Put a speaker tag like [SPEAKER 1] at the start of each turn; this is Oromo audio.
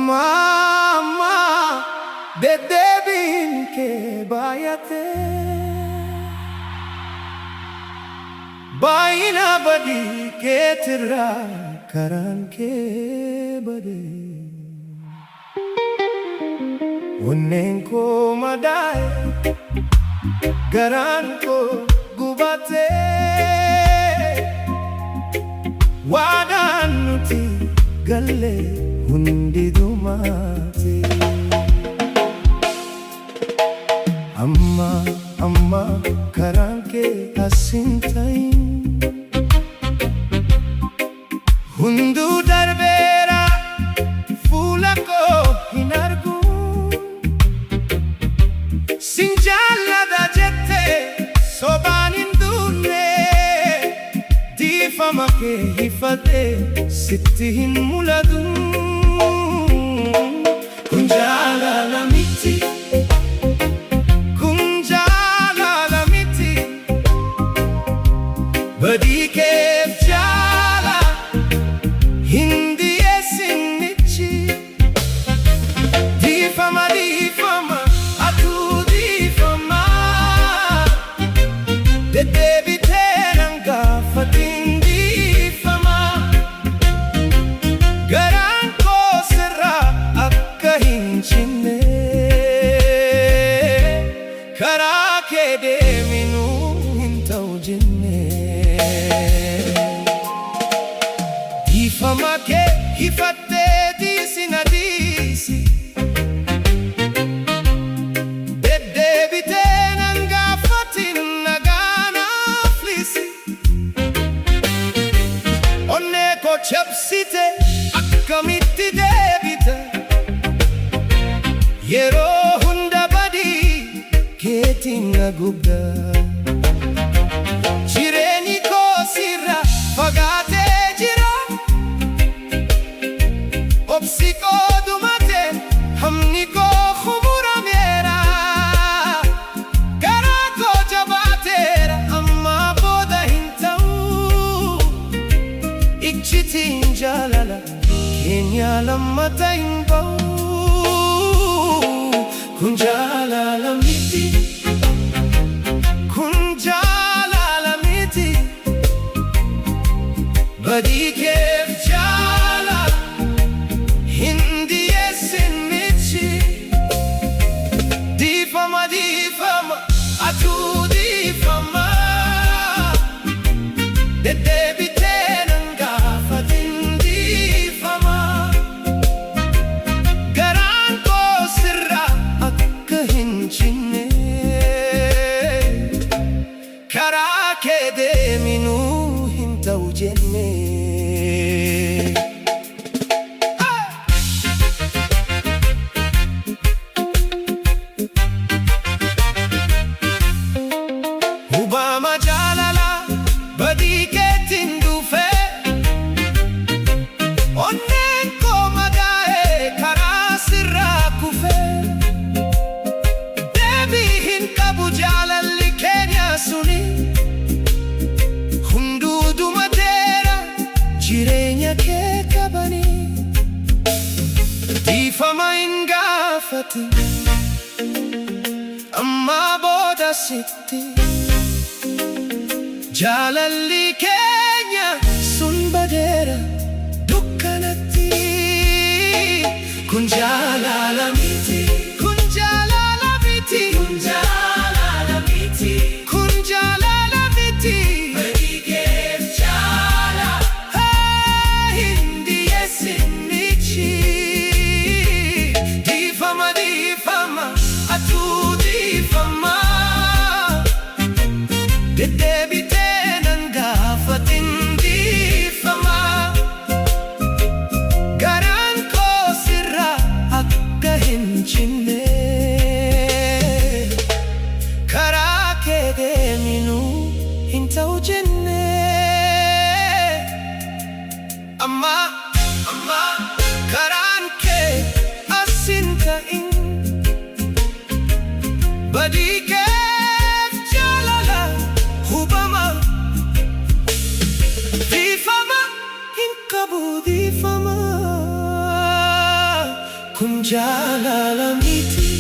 [SPEAKER 1] Mama dede bin ke bayate bayna badi ke tira karan ke bade unnen ko madai garan ko gubate wadanuti galle hundi dumate amma amma karanke asintai hundu darbera fulako hinargu sinjalla da jette sobanindune difama ke hifate sittihin muladun kunjala la miti kunjala la miti badi ke jala hindi esinichi difama atu difama de debi tenanga fatin difama garan ko sirra akka hinchine kara ke de minu hintawjinne difama ke hifatte disi na disi Chapsite akkamitti deebita yeroo hunda badii keetiin na gubda jireenyi koo sirra fagaatee jira obsi koo dhumate hamni koo xumurameera garaa koo jabaateera amma booda hin ta'u ichitiin jaalala keenya lammata hin ba'u kun jaalala miti kun jaalala miti badii keef jaala hindi esinichi difama atu difama dedebite karaa kee deeminuu hin ta'u jenne hubama jaalala badii keetiin dhufe onneen koo madaa'e karaa sirraa kufe deebii hin qabu jaalalli keenya suni jireenya kee qabani difama hin gaafati amma booda sitti jaalalli keenya sun badeera dukkanatti kun jaalala miti kun jaalala miti kun jaalala miti kun jaalala miti dedebite nanga fatin difama garan ko sirra akka hinchine kara ke deminu hin ta'u jenne kun jaalala miti.